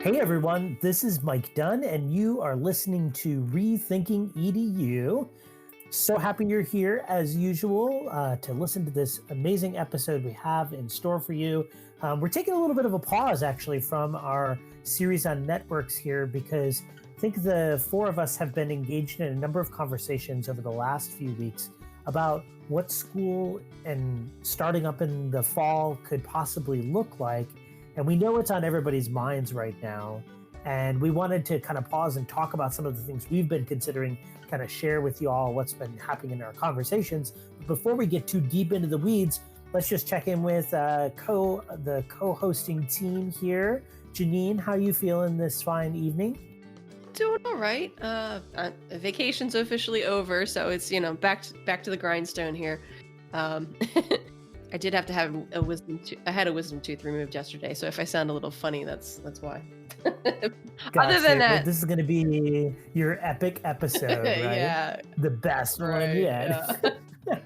Hey everyone, this is Mike Dunn, and you are listening to Rethinking EDU. So happy you're here as usual to listen to this amazing episode we have in store for you. We're taking a little bit of a pause actually from our series on networks here because I think the four of us have been engaged in a number of conversations over the last few weeks about what school and starting up in the fall could possibly look like. And we know it's on everybody's minds right now. And we wanted to kind of pause and talk about some of the things we've been considering, kind of share with you all what's been happening in our conversations. But before we get too deep into the weeds, let's just check in with the co-hosting team here. Janine, how you feeling this fine evening? Doing all right. Vacation's officially over, so it's back to the grindstone here. I did have to have a wisdom I had a wisdom tooth removed yesterday, so if I sound a little funny, that's why. Other than that, this is going to be your epic episode, right? Yeah, the best one right, yet. yeah.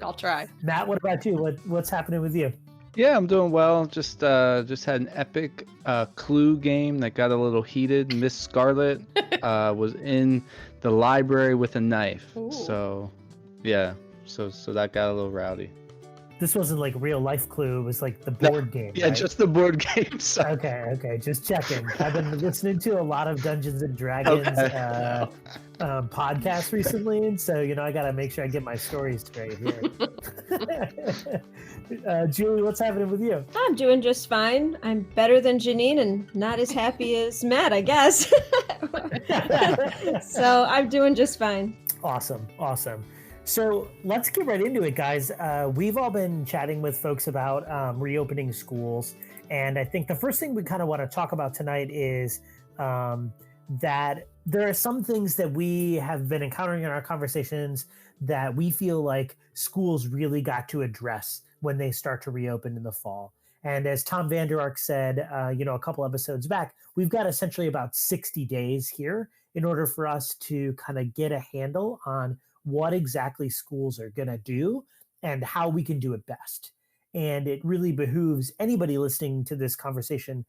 I'll try. Matt, what about you? What's happening with you? Yeah, I'm doing well. Just had an epic Clue game that got a little heated. Miss Scarlet was in the library with a knife. Ooh. So, yeah. So that got a little rowdy. This wasn't like real life Clue. It was like the board game. Yeah, right? just the board game. So. Okay. Just checking. I've been listening to a lot of Dungeons and Dragons podcasts recently, and so I got to make sure I get my stories straight here. Julie, what's happening with you? I'm doing just fine. I'm better than Janine and not as happy as Matt, I guess. So I'm doing just fine. Awesome. So let's get right into it, guys. We've all been chatting with folks about reopening schools. And I think the first thing we kind of want to talk about tonight is that there are some things that we have been encountering in our conversations that we feel like schools really got to address when they start to reopen in the fall. And as Tom Vander Ark said, a couple episodes back, we've got essentially about 60 days here in order for us to kind of get a handle on what exactly schools are going to do and how we can do it best. And it really behooves anybody listening to this conversation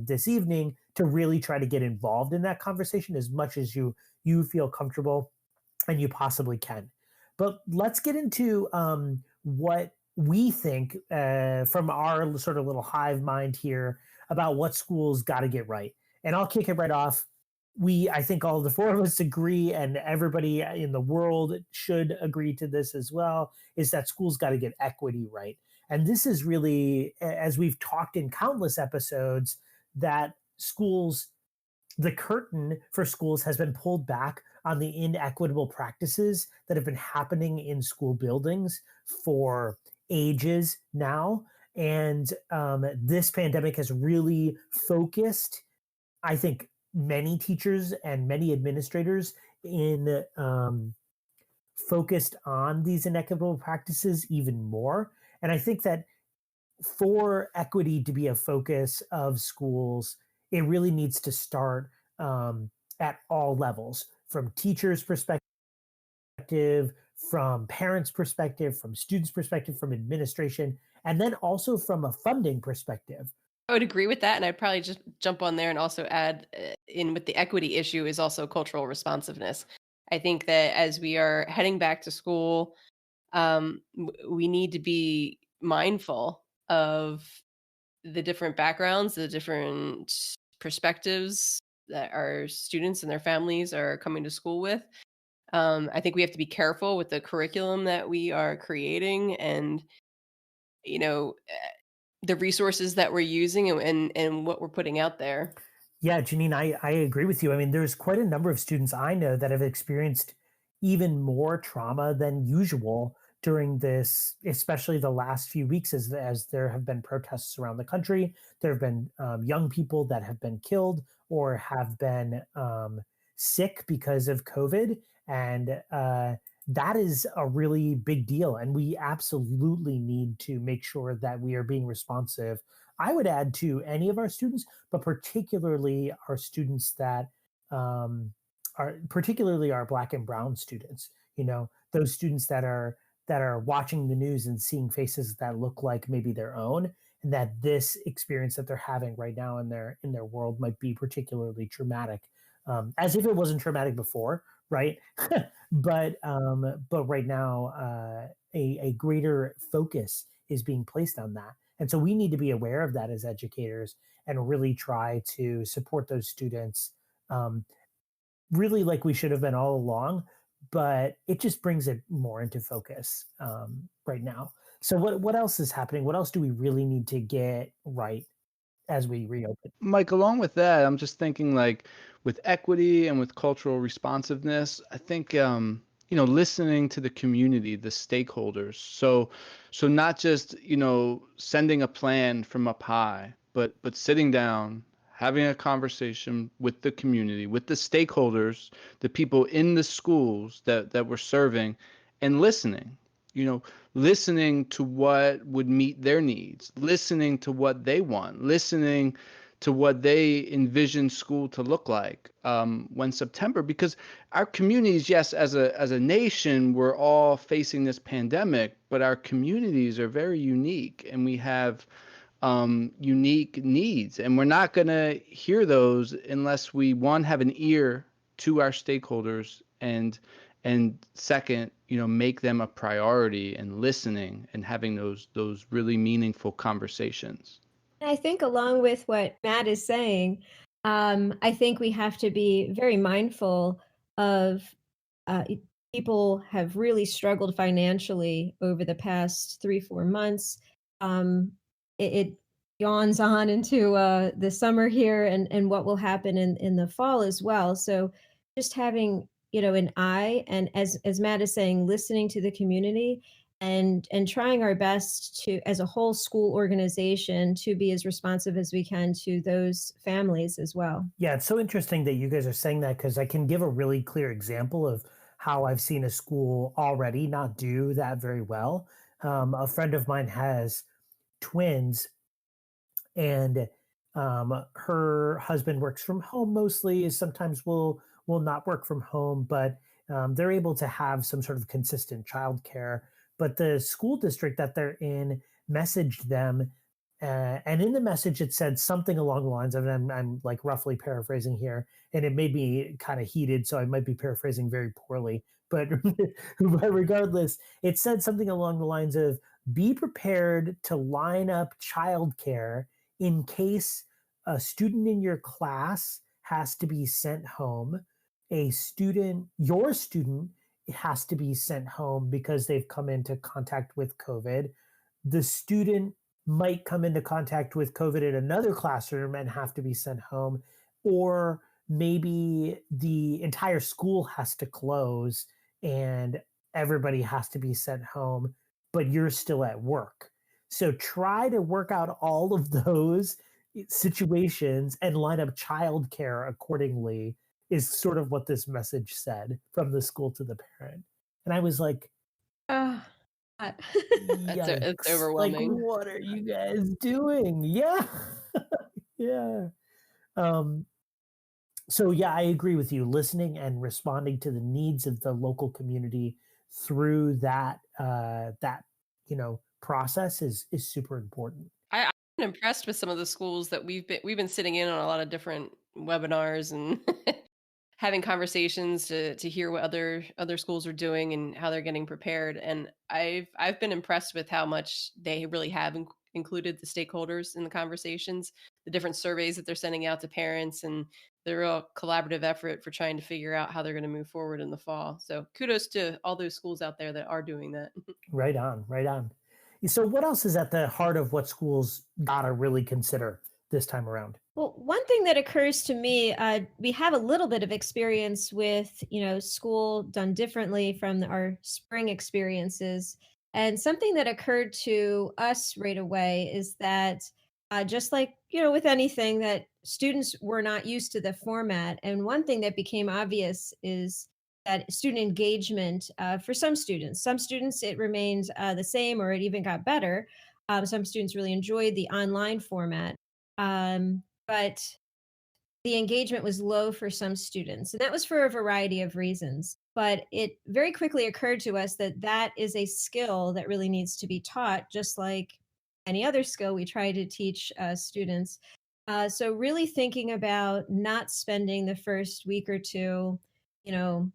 this evening to really try to get involved in that conversation as much as you feel comfortable and you possibly can. But let's get into what we think from our sort of little hive mind here about what schools got to get right. And I'll kick it right off. I think all the four of us agree, and everybody in the world should agree to this as well, is that schools got to get equity right. And this is really, as we've talked in countless episodes, that the curtain for schools has been pulled back on the inequitable practices that have been happening in school buildings for ages now. And this pandemic has really focused, I think, many teachers and many administrators in focused on these inequitable practices even more. And I think that for equity to be a focus of schools, it really needs to start at all levels, from teachers' perspective, from parents' perspective, from students' perspective, from administration, and then also from a funding perspective. I would agree with that, and I'd probably just jump on there and also add in with the equity issue is also cultural responsiveness. I think that as we are heading back to school, we need to be mindful of the different backgrounds, the different perspectives that our students and their families are coming to school with. I think we have to be careful with the curriculum that we are creating and, the resources that we're using and what we're putting out there. Yeah, Janine, I agree with you. I mean, there's quite a number of students I know that have experienced even more trauma than usual during this, especially the last few weeks, as there have been protests around the country. There have been young people that have been killed or have been sick because of COVID. And that is a really big deal. And we absolutely need to make sure that we are being responsive. I would add to any of our students, but particularly our students that particularly our Black and Brown students, those students that are watching the news and seeing faces that look like maybe their own. and that this experience that they're having right now in their world might be particularly traumatic, as if it wasn't traumatic before, right? But right now, a greater focus is being placed on that, and so we need to be aware of that as educators and really try to support those students, um, really like we should have been all along, but it just brings it more into focus right now. So what else is happening? What else do we really need to get right as we reopen? Mike, along with that, I'm just thinking like with equity and with cultural responsiveness, I think listening to the community, the stakeholders. So not just, sending a plan from up high, but sitting down, having a conversation with the community, with the stakeholders, the people in the schools that we're serving, and listening. You know, listening to what would meet their needs, listening to what they want, listening to what they envision school to look like when September, because our communities, yes, as a nation, we're all facing this pandemic, but our communities are very unique, and we have unique needs, and we're not going to hear those unless we, one, have an ear to our stakeholders, and second, make them a priority and listening and having those really meaningful conversations. I think along with what Matt is saying, I think we have to be very mindful of uh, people have really struggled financially over the past 3-4 months. It yawns on into the summer here, and what will happen in the fall as well. So just having an eye, and as Matt is saying, listening to the community and trying our best to, as a whole school organization, to be as responsive as we can to those families as well. Yeah, it's so interesting that you guys are saying that, because I can give a really clear example of how I've seen a school already not do that very well. A friend of mine has twins, and her husband works from home mostly. Sometimes will not work from home, but they're able to have some sort of consistent childcare. But the school district that they're in messaged them, and in the message it said something along the lines of, and I'm like roughly paraphrasing here, and it made me kind of heated, so I might be paraphrasing very poorly. But but regardless, it said something along the lines of, be prepared to line up childcare in case a student in your class has to be sent home, your student has to be sent home because they've come into contact with COVID. The student might come into contact with COVID in another classroom and have to be sent home, or maybe the entire school has to close and everybody has to be sent home, but you're still at work. So try to work out all of those situations and line up childcare accordingly, is sort of what this message said from the school to the parent. And I was like, Oh, God. It's yikes. Like, overwhelming. what are you guys doing? Yeah. Yeah. Um, so yeah, I agree with you. Listening and responding to the needs of the local community through that process is super important. I've been impressed with some of the schools that we've been sitting in on a lot of different webinars and having conversations to hear what other schools are doing and how they're getting prepared. And I've been impressed with how much they really have included the stakeholders in the conversations, the different surveys that they're sending out to parents, and the real collaborative effort for trying to figure out how they're going to move forward in the fall. So kudos to all those schools out there that are doing that. Right on, right on. So what else is at the heart of what schools gotta really consider this time around? Well, one thing that occurs to me, we have a little bit of experience with, school done differently from our spring experiences. And something that occurred to us right away is that, just like, with anything, that students were not used to the format. And one thing that became obvious is that student engagement, for some students, it remained the same, or it even got better. Some students really enjoyed the online format. But the engagement was low for some students, and that was for a variety of reasons. But it very quickly occurred to us that that is a skill that really needs to be taught, just like any other skill we try to teach students. So really thinking about not spending the first week or two, you know,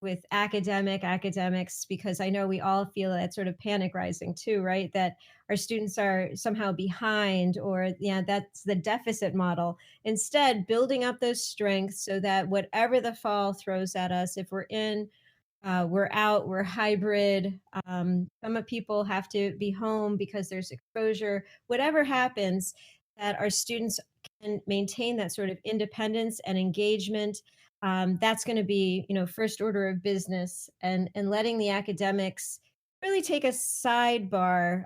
with academics, because I know we all feel that sort of panic rising too, right? That our students are somehow behind, or yeah, that's the deficit model. Instead, building up those strengths so that whatever the fall throws at us, if we're in, we're out, we're hybrid. Some of people have to be home because there's exposure. Whatever happens, that our students can maintain that sort of independence and engagement. That's going to be, first order of business, and letting the academics really take a sidebar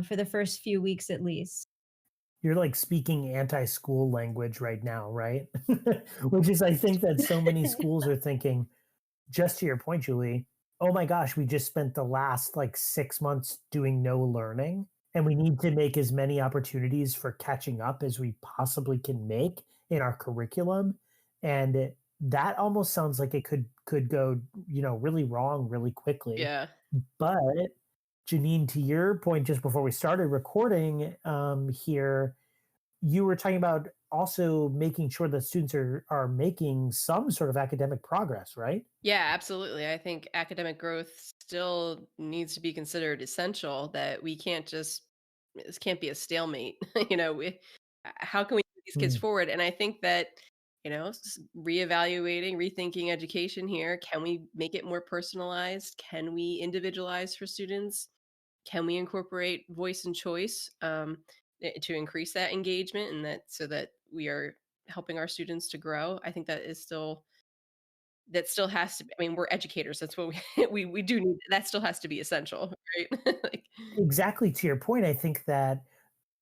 for the first few weeks at least. You're like speaking anti-school language right now, right? Which is, I think that so many schools are thinking, just to your point, Julie, oh my gosh, we just spent the last like 6 months doing no learning, and we need to make as many opportunities for catching up as we possibly can make in our curriculum. And that almost sounds like it could go, really wrong really quickly. Yeah. But Janine, to your point, just before we started recording here, you were talking about also making sure that students are making some sort of academic progress, right? Yeah, absolutely. I think academic growth still needs to be considered essential, that we can't just, this can't be a stalemate. How can we move these kids Mm. forward? And I think that, reevaluating, rethinking education here, can we make it more personalized? Can we individualize for students? Can we incorporate voice and choice to increase that engagement, and that so that we are helping our students to grow? I think that still has to be, I mean, we're educators. That's what we do need. That still has to be essential, right? Like, Exactly, to your point, I think that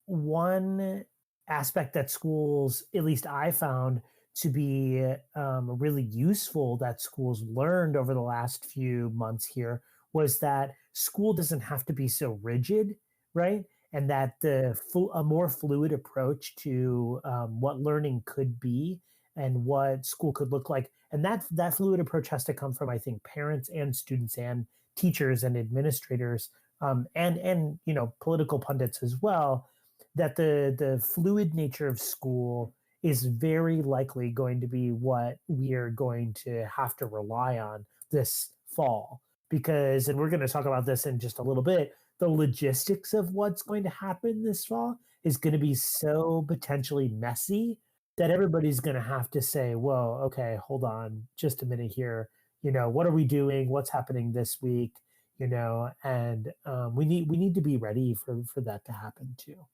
one aspect that schools, at least I found to be really useful, that schools learned over the last few months here, was that school doesn't have to be so rigid, right? And that a more fluid approach to what learning could be and what school could look like, and that fluid approach has to come from, I think, parents and students and teachers and administrators, and political pundits as well, that the fluid nature of school is very likely going to be what we are going to have to rely on this fall. Because, and we're going to talk about this in just a little bit, the logistics of what's going to happen this fall is going to be so potentially messy that everybody's going to have to say, whoa, okay, hold on just a minute here. What are we doing? What's happening this week? And we need to be ready for that to happen too.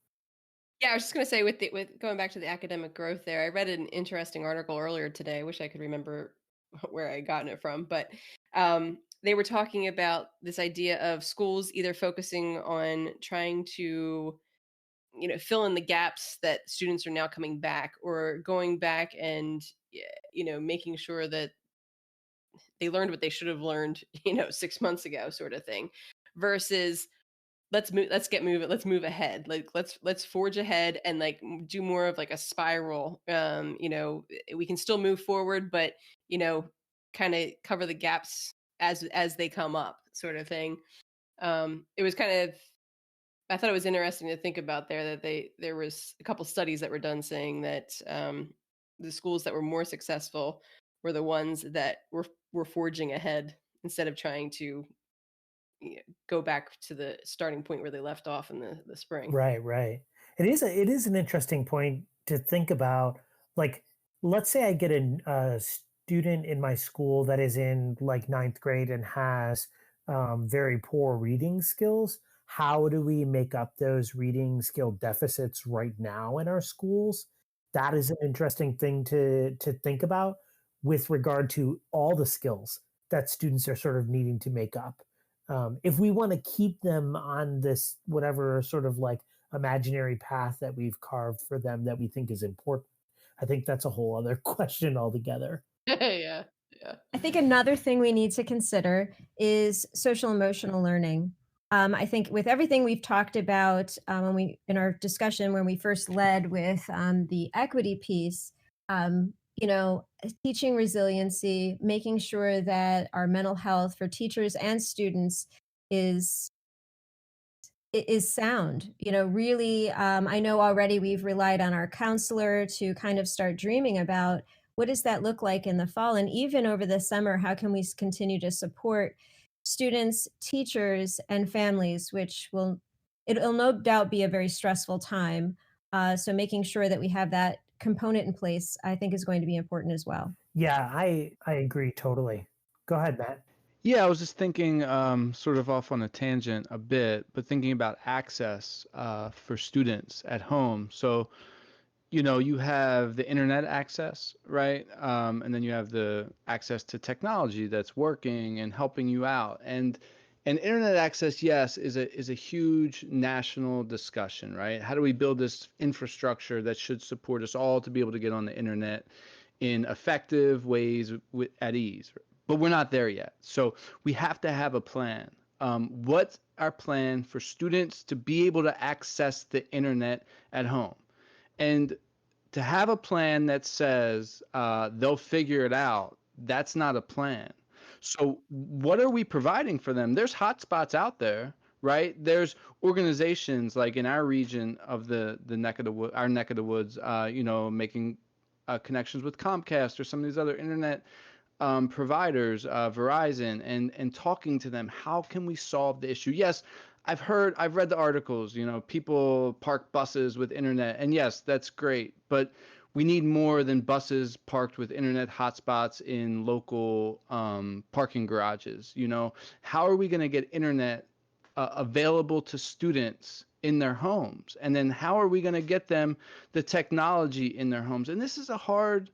yeah, I was just going to say, with going back to the academic growth there, I read an interesting article earlier today. I wish I could remember where I had gotten it from, but they were talking about this idea of schools either focusing on trying to, fill in the gaps that students are now coming back, or going back and, making sure that they learned what they should have learned, 6 months ago, sort of thing, versus let's move ahead, like let's forge ahead and like do more of like a spiral. We can still move forward, but kind of cover the gaps as they come up, sort of thing. It was kind of, I thought it was interesting to think about there, that there was a couple studies that were done saying that the schools that were more successful were the ones that were forging ahead, instead of trying to go back to the starting point where they left off in the spring. Right, right. It is an interesting point to think about. Like, let's say I get a student in my school that is in like ninth grade and has very poor reading skills. How do we make up those reading skill deficits right now in our schools? That is an interesting thing to think about with regard to all the skills that students are sort of needing to make up. If we want to keep them on this whatever sort of like imaginary path that we've carved for them that we think is important, I think that's a whole other question altogether. Yeah. I think another thing we need to consider is social emotional learning. I think with everything we've talked about in our discussion when we first led with the equity piece, teaching resiliency, making sure that our mental health for teachers and students is is sound. Really, I know already we've relied on our counselor to kind of start dreaming about what does that look like in the fall, and even over the summer, how can we continue to support students, teachers, and families, which it'll no doubt be a very stressful time. So making sure that we have that component in place, I think, is going to be important as well. Yeah, I agree totally. Go ahead, Matt. Yeah, I was just thinking, sort of off on a tangent a bit, but thinking about access for students at home. So, you have the internet access, right? And then you have the access to technology that's working and helping you out. And internet access, yes, is a huge national discussion, right? How do we build this infrastructure that should support us all to be able to get on the internet in effective ways at ease? But we're not there yet. So we have to have a plan. What's our plan for students to be able to access the internet at home? And to have a plan that says they'll figure it out, that's not a plan. So what are we providing for them? There's hotspots out there, right? There's organizations like in our region of the neck of the wood, our neck of the woods, making connections with Comcast or some of these other internet providers, Verizon, and talking to them. How can we solve the issue? Yes, I've read the articles, people park buses with internet, and yes, that's great, but we need more than buses parked with internet hotspots in local parking garages. How are we going to get internet available to students in their homes? And then how are we going to get them the technology in their homes? And this is a hard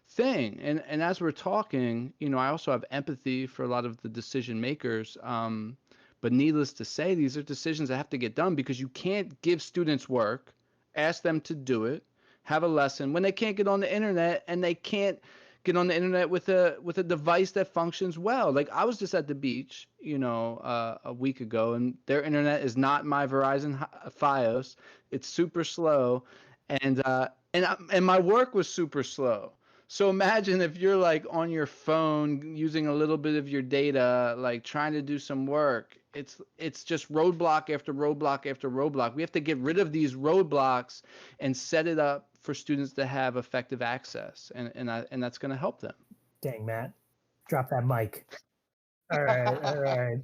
thing. And as we're talking, I also have empathy for a lot of the decision makers. But needless to say, these are decisions that have to get done because you can't give students work, ask them to do it, have a lesson when they can't get on the internet, and they can't get on the internet with a device that functions well. Like I was just at the beach, a week ago, and their internet is not my Verizon Fios. It's super slow, and my work was super slow. So imagine if you're like on your phone using a little bit of your data, like trying to do some work. It's just roadblock after roadblock after roadblock. We have to get rid of these roadblocks and set it up for students to have effective access, and that's going to help them. Dang, Matt, drop that mic. All right,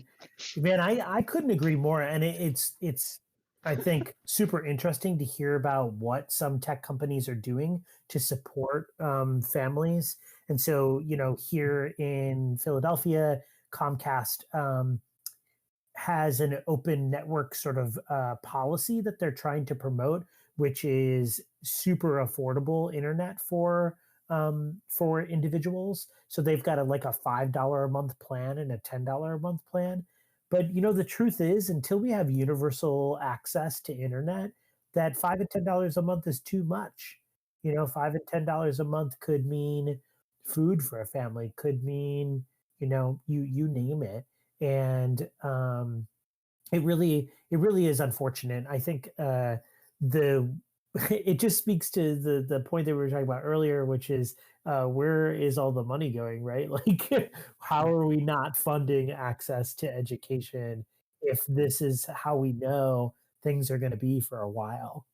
man. I couldn't agree more, and it's I think super interesting to hear about what some tech companies are doing to support families. And so, here in Philadelphia, Comcast has an open network sort of policy that they're trying to promote, which is super affordable internet for individuals. So they've got like a $5 a month plan and a $10 a month plan. But the truth is, until we have universal access to internet, that $5 and $10 a month is too much. $5 and $10 a month could mean food for a family, could mean you name it, and it really is unfortunate. I think the it just speaks to the point that we were talking about earlier, which is where is all the money going, right? Like, how are we not funding access to education if this is how we know things are going to be for a while?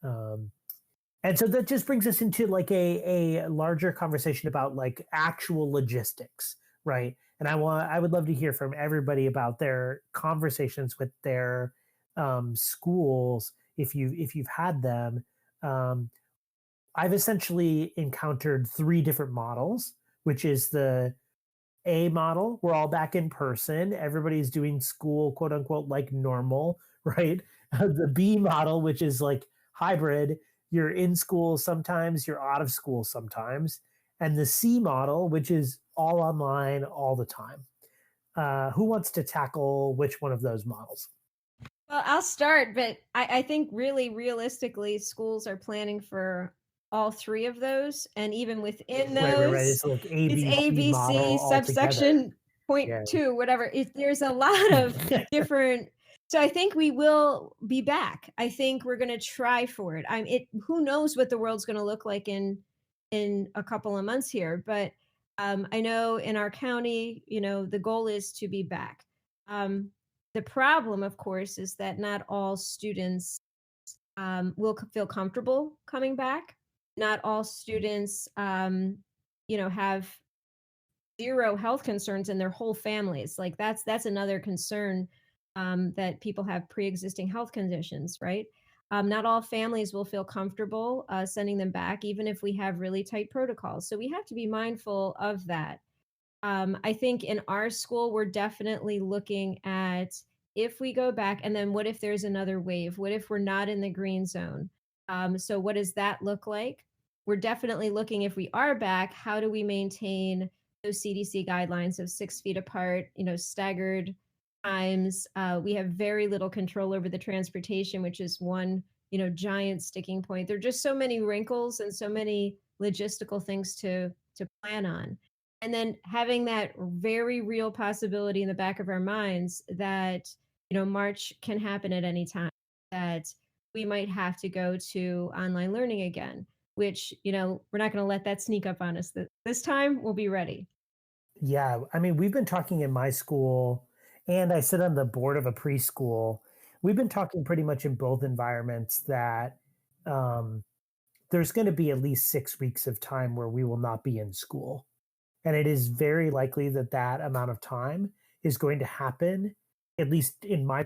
And so that just brings us into like a larger conversation about like actual logistics, right? And I would love to hear from everybody about their conversations with their schools if you've had them. I've essentially encountered three different models, which is the A model, we're all back in person, everybody's doing school, quote unquote, like normal, right? The B model, which is like hybrid, you're in school sometimes, you're out of school sometimes. And the C model, which is all online all the time. Who wants to tackle which one of those models? Well, I'll start, but I think really realistically, schools are planning for all three of those. And even within those, Right. It's like it's ABC model ABC subsection altogether. 0.2, whatever. There's a lot of different. So I think we will be back. I think we're going to try for it. Who knows what the world's going to look like in a couple of months here, but I know in our county, the goal is to be back. The problem, of course, is that not all students will feel comfortable coming back. Not all students, have zero health concerns in their whole families. Like that's another concern, that people have pre-existing health conditions, right? Not all families will feel comfortable sending them back, even if we have really tight protocols. So we have to be mindful of that. I think in our school, we're definitely looking at if we go back, and then what if there's another wave? What if we're not in the green zone? So, what does that look like? We're definitely looking, if we are back, how do we maintain those CDC guidelines of 6 feet apart, staggered times? We have very little control over the transportation, which is one, giant sticking point. There are just so many wrinkles and so many logistical things to plan on. And then having that very real possibility in the back of our minds that, March can happen at any time, that we might have to go to online learning again, which, we're not going to let that sneak up on us. This time we'll be ready. Yeah, I mean, we've been talking in my school, and I sit on the board of a preschool. We've been talking pretty much in both environments that um, there's going to be at least 6 weeks of time where we will not be in school. And it is very likely that that amount of time is going to happen, at least in my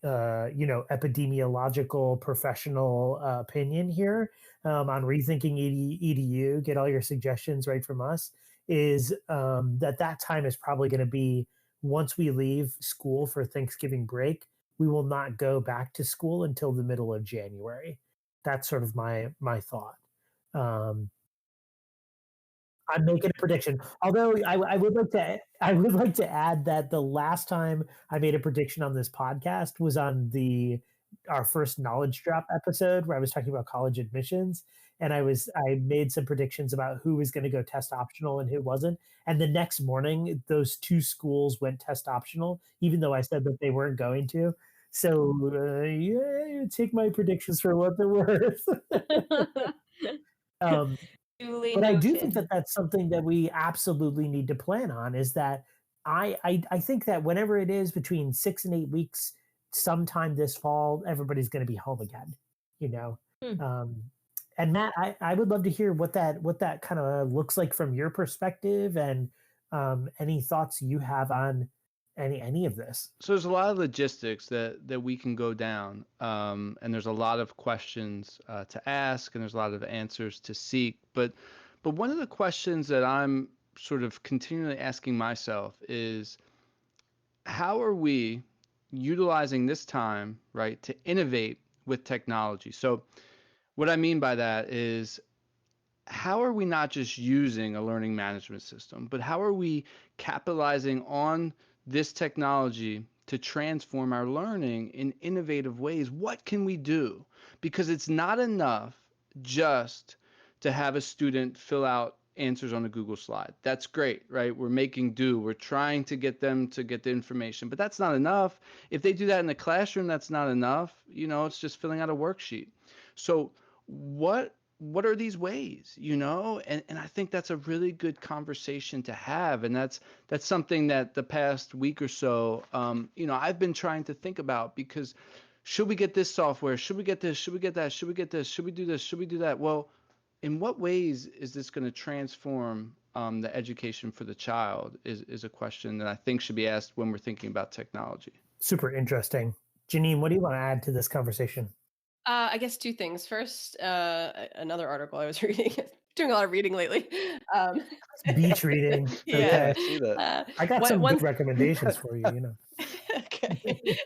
epidemiological professional opinion here, on rethinking edu. Get all your suggestions right from us. Is that time is probably going to be once we leave school for Thanksgiving break. We will not go back to school until the middle of January. That's sort of my thought. Um, I'm making a prediction. Although I would like to add that the last time I made a prediction on this podcast was on our first knowledge drop episode where I was talking about college admissions, and I made some predictions about who was going to go test optional and who wasn't. And the next morning, those two schools went test optional, even though I said that they weren't going to. So yeah, take my predictions for what they're worth. um, Duly but I do think that noted. that's something that we absolutely need to plan on is that I think that whenever it is between 6 and 8 weeks, sometime this fall, everybody's going to be home again, you know? Hmm. Um, and Matt, I would love to hear what that kind of looks like from your perspective and any thoughts you have on any of this. So there's a lot of logistics that we can go down, and there's a lot of questions to ask, and there's a lot of answers to seek. But one of the questions that I'm sort of continually asking myself is, how are we utilizing this time, right, to innovate with technology? So what I mean by that is, how are we not just using a learning management system, but how are we capitalizing on this technology to transform our learning in innovative ways? What can we do? Because it's not enough just to have a student fill out answers on a Google slide. That's great, right? We're making do. We're trying to get them to get the information, but that's not enough. If they do that in the classroom, that's not enough. It's just filling out a worksheet. So what are these ways, and I think that's a really good conversation to have, and that's something that the past week or so, I've been trying to think about, because should we get this software, should we get this, should we get that, should we get this, should we do this, should we do that? Well, in what ways is this going to transform the education for the child is a question that I think should be asked when we're thinking about technology. Super interesting. Janine, what do you want to add to this conversation? I guess two things. First, another article I was reading. Doing a lot of reading lately. Beach reading. Yeah. Okay. I see that. I got some good recommendations for you. Okay.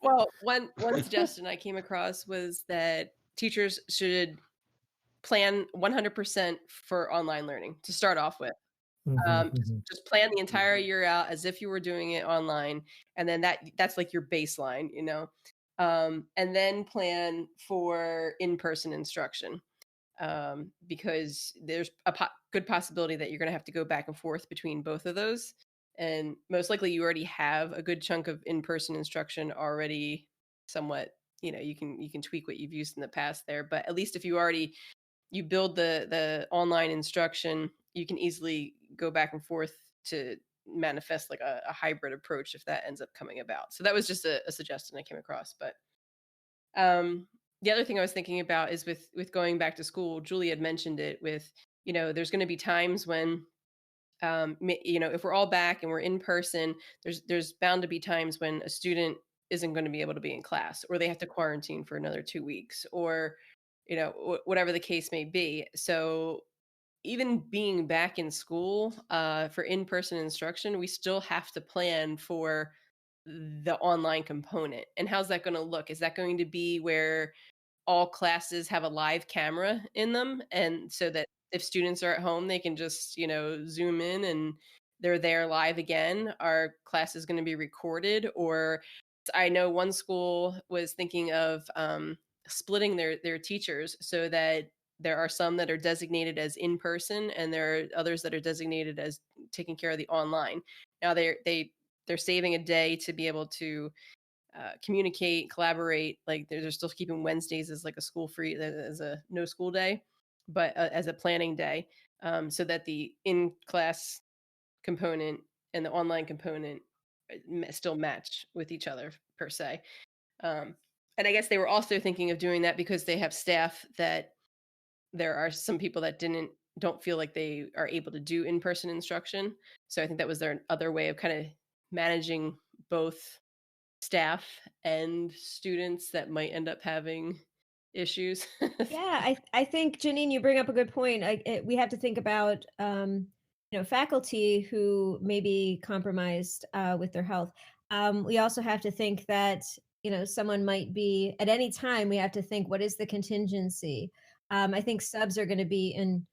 Well, one suggestion I came across was that teachers should plan 100% for online learning to start off with. Just plan the entire year out as if you were doing it online, and then that's like your baseline, and then plan for in-person instruction, because there's a good possibility that you're going to have to go back and forth between both of those, and most likely you already have a good chunk of in-person instruction already somewhat, you can tweak what you've used in the past there, but at least if you build the online instruction, you can easily go back and forth to manifest like a hybrid approach if that ends up coming about. So that was just a suggestion I came across. But the other thing I was thinking about is with going back to school. Julie had mentioned it with, there's going to be times when, if we're all back and we're in person, there's bound to be times when a student isn't going to be able to be in class, or they have to quarantine for another 2 weeks, or whatever the case may be. So even being back in school for in-person instruction, we still have to plan for the online component. And how's that going to look? Is that going to be where all classes have a live camera in them, and so that if students are at home, they can just zoom in and they're there live again? Our class is going to be recorded? Or I know one school was thinking of splitting their teachers so that there are some that are designated as in person, and there are others that are designated as taking care of the online. Now they're saving a day to be able to communicate, collaborate. Like they're still keeping Wednesdays as like a school free, as a no school day, but as a planning day, so that the in-class component and the online component still match with each other per se. And I guess they were also thinking of doing that because they have staff that there are some people that don't feel like they are able to do in-person instruction. So I think that was their other way of kind of managing both staff and students that might end up having issues. Yeah, I think, Janine, you bring up a good point. We have to think about faculty who may be compromised with their health. We also have to think that someone might be at any time. We have to think, what is the contingency? I think subs are going to be in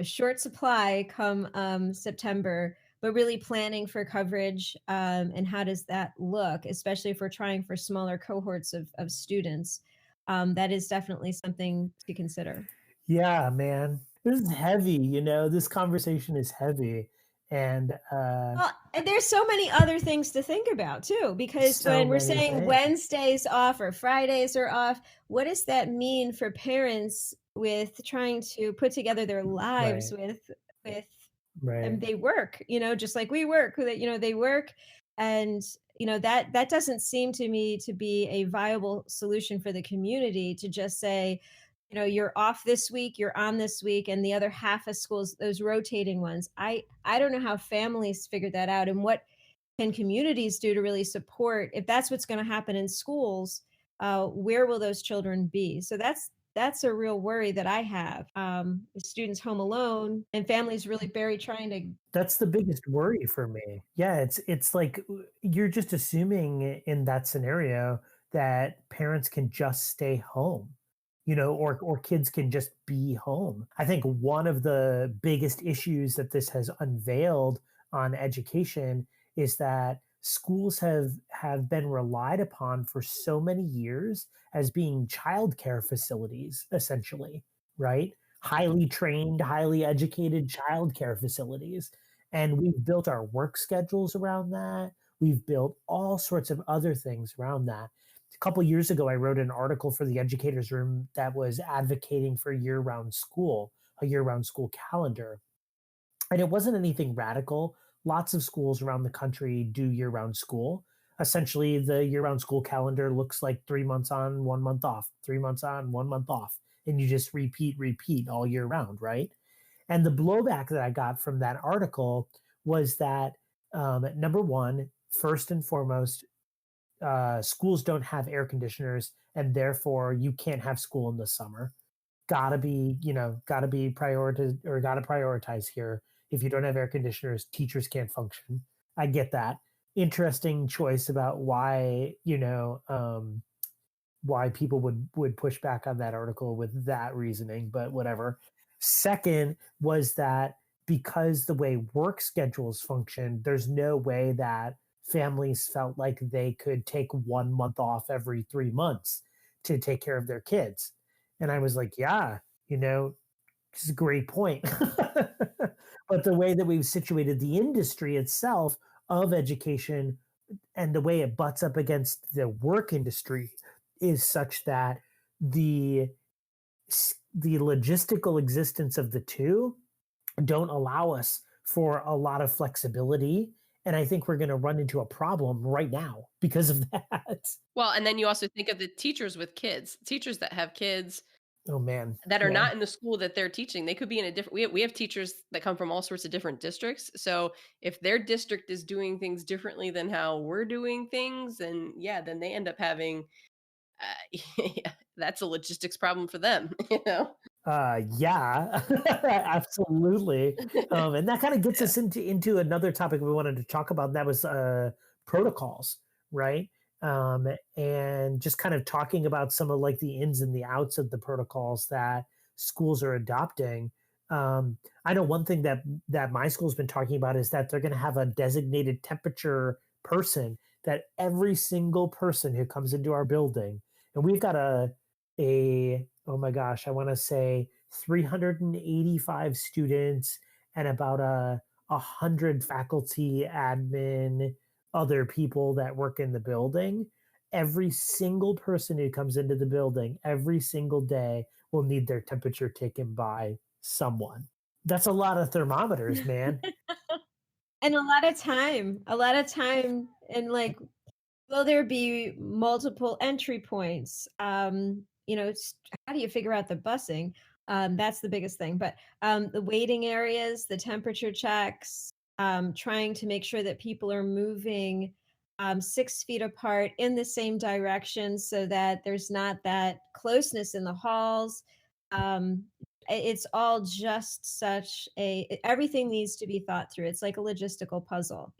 short supply come September, but really planning for coverage, and how does that look, especially if we're trying for smaller cohorts of students. That is definitely something to consider. Yeah, man. This is heavy, this conversation is heavy. And and there's so many other things to think about too, because So when we're many saying things. Wednesdays off or Fridays are off, what does that mean for parents with trying to put together their lives with right. and they work, just like we work, they work. And that doesn't seem to me to be a viable solution for the community, to just say, you're off this week, you're on this week, and the other half of schools, those rotating ones. I don't know how families figure that out, and what can communities do to really support, if that's what's going to happen in schools. Where will those children be? So that's a real worry that I have. Students home alone and families really trying to. That's the biggest worry for me. Yeah, it's like you're just assuming in that scenario that parents can just stay home, or kids can just be home. I think one of the biggest issues that this has unveiled on education is that schools have been relied upon for so many years as being childcare facilities, essentially, right? Highly trained, highly educated childcare facilities. And we've built our work schedules around that. We've built all sorts of other things around that. A couple years ago, I wrote an article for the Educators Room that was advocating for a year-round school calendar. And it wasn't anything radical. Lots of schools around the country do year-round school. Essentially, the year-round school calendar looks like 3 months on, 1 month off, 3 months on, 1 month off. And you just repeat all year round, right? And the blowback that I got from that article was that, number one, first and foremost, schools don't have air conditioners, and therefore you can't have school in the summer. Gotta be prioritize here. If you don't have air conditioners, teachers can't function. I get that. Interesting choice about why, why people would push back on that article with that reasoning, but whatever. Second was that because the way work schedules function, there's no way that families felt like they could take 1 month off every 3 months to take care of their kids. And I was like, yeah, it's a great point. But the way that we've situated the industry itself of education and the way it butts up against the work industry is such that the logistical existence of the two don't allow us for a lot of flexibility And I think we're going to run into a problem right now because of that. Well, and then you also think of the teachers with kids, teachers that have kids Oh man. that are Yeah. not in the school that they're teaching. They could be in a different, we have teachers that come from all sorts of different districts. So if their district is doing things differently than how we're doing things, then then they end up having, that's a logistics problem for them, Yeah, absolutely. And that kind of gets Yeah. us into another topic we wanted to talk about. And that was protocols, right? And just kind of talking about some of like the ins and the outs of the protocols that schools are adopting. I know one thing that my school's been talking about is that they're going to have a designated temperature person that every single person who comes into our building, and we've got a oh my gosh, I want to say 385 students and about 100 faculty, admin, other people that work in the building. Every single person who comes into the building every single day will need their temperature taken by someone. That's a lot of thermometers, man. And a lot of time, and like, will there be multiple entry points? How do you figure out the busing? That's the biggest thing. But the waiting areas, the temperature checks, trying to make sure that people are moving 6 feet apart in the same direction so that there's not that closeness in the halls. It's all just everything needs to be thought through. It's like a logistical puzzle,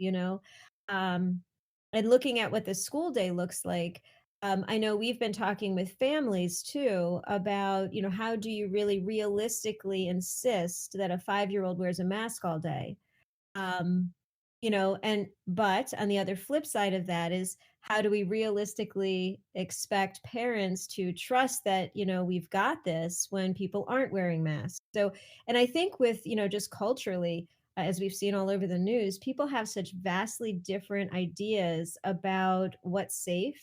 and looking at what the school day looks like. I know we've been talking with families too about, how do you really realistically insist that a 5-year-old wears a mask all day? um but on the other flip side of that is, how do we realistically expect parents to trust that, we've got this when people aren't wearing masks? So, and I think with, just culturally, as we've seen all over the news, people have such vastly different ideas about what's safe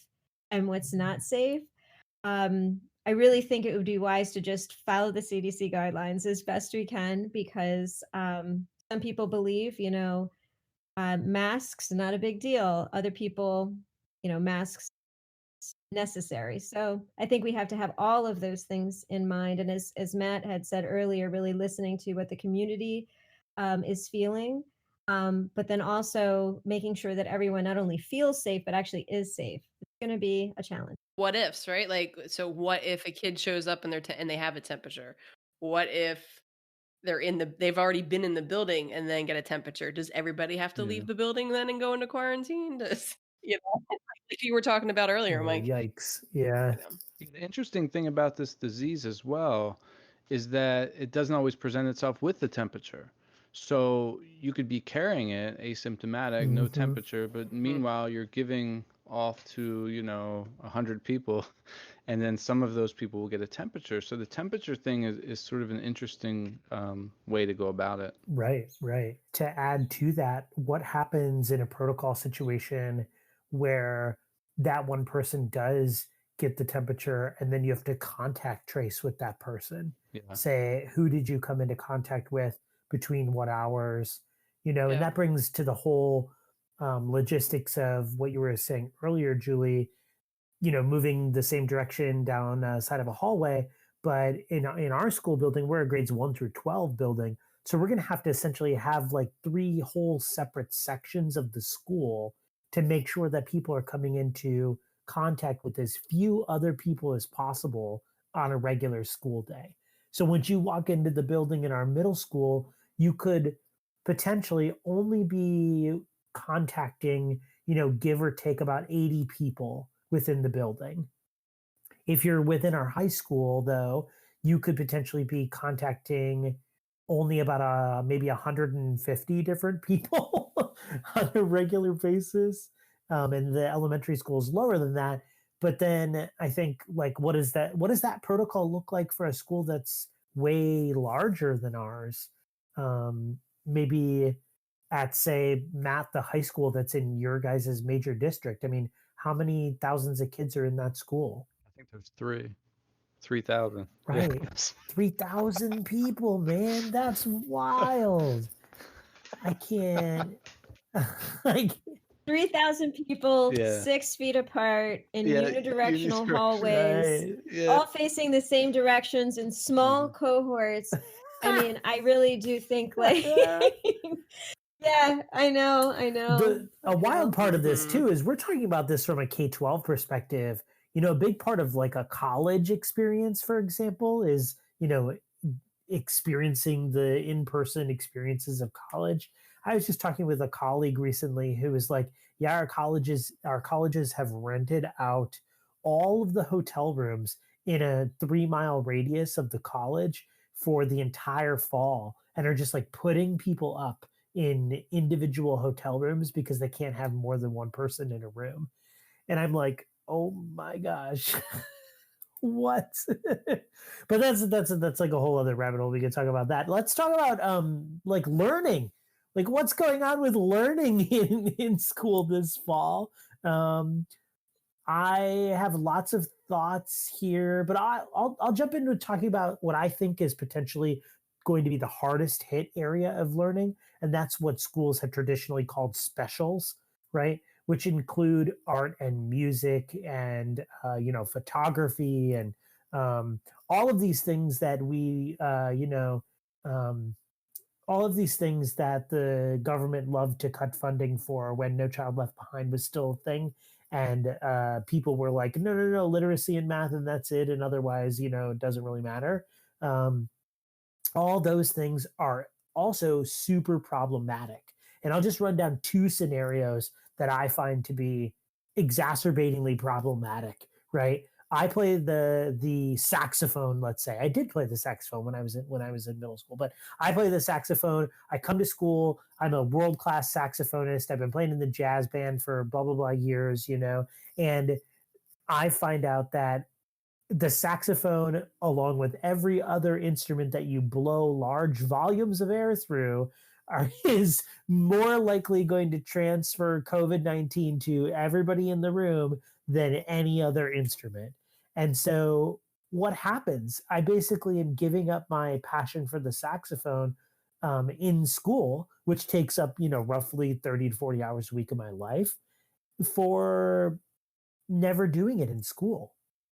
and what's not safe. I really think it would be wise to just follow the CDC guidelines as best we can, because some people believe, masks not a big deal. Other people, masks necessary. So I think we have to have all of those things in mind. And as Matt had said earlier, really listening to what the community is feeling, but then also making sure that everyone not only feels safe but actually is safe. It's going to be a challenge. What ifs, right? Like, so what if a kid shows up and and they have a temperature? What if they've already been in the building and then get a temperature? Does everybody have to leave the building then and go into quarantine? Does, like you were talking about earlier, Oh, Mike. yikes. Yeah. The interesting thing about this disease as well is that it doesn't always present itself with the temperature. So you could be carrying it asymptomatic, no Mhm. temperature, but meanwhile you're giving off to, 100 people, and then some of those people will get a temperature. So the temperature thing is sort of an interesting way to go about it. Right, right. To add to that, what happens in a protocol situation where that one person does get the temperature and then you have to contact trace with that person? Yeah. Say, who did you come into contact with between what hours? And Yeah. that brings to the whole logistics of what you were saying earlier, Julie, moving the same direction down a side of a hallway. But in our school building, we're a grades 1 through 12 building. So we're going to have to essentially have like 3 whole separate sections of the school to make sure that people are coming into contact with as few other people as possible on a regular school day. So once you walk into the building in our middle school, you could potentially only be contacting, give or take about 80 people within the building. If you're within our high school, though, you could potentially be contacting only about maybe 150 different people on a regular basis. And the elementary school is lower than that. But then I think, like, what does that protocol look like for a school that's way larger than ours? Maybe at, say, Matt, the high school that's in your guys' major district. I mean, how many thousands of kids are in that school? I think there's 3,000. Right. Yeah. 3,000 people, man. That's wild. I can't. Like 3,000 people, Yeah. 6 feet apart in Yeah, unidirectional unidirectional. hallways, right. Yeah. all facing the same directions in small cohorts. I mean, I really do think like yeah, I know. A wild part of this Mhm. too is we're talking about this from a K-12 perspective. A big part of like a college experience, for example, is experiencing the in-person experiences of college. I was just talking with a colleague recently who was like, yeah, our colleges have rented out all of the hotel rooms in a 3-mile radius of the college for the entire fall and are just like putting people up in individual hotel rooms because they can't have more than one person in a room. And I'm like, oh my gosh. What? But that's like a whole other rabbit hole. We could talk about that. Let's talk about like learning. Like what's going on with learning in school this fall. Um I have lots of thoughts here, but I'll jump into talking about what I think is potentially going to be the hardest hit area of learning, and that's what schools have traditionally called specials, right? Which include art and music and photography and um, all of these things that um, all of these things that the government loved to cut funding for when No Child Left Behind was still a thing. And people were like, no, no, no, literacy and math, and that's it. And otherwise, it doesn't really matter. Um, all those things are also super problematic. And I'll just run down two scenarios that I find to be exacerbatingly problematic, right? I play the saxophone, let's say. I did play the saxophone when I was in middle school, but I play the saxophone. I come to school, I'm a world-class saxophonist. I've been playing in the jazz band for blah blah blah years, and I find out that the saxophone, along with every other instrument that you blow large volumes of air through, is more likely going to transfer COVID-19 to everybody in the room than any other instrument. And so, what happens? I basically am giving up my passion for the saxophone in school, which takes up, roughly 30 to 40 hours a week of my life for never doing it in school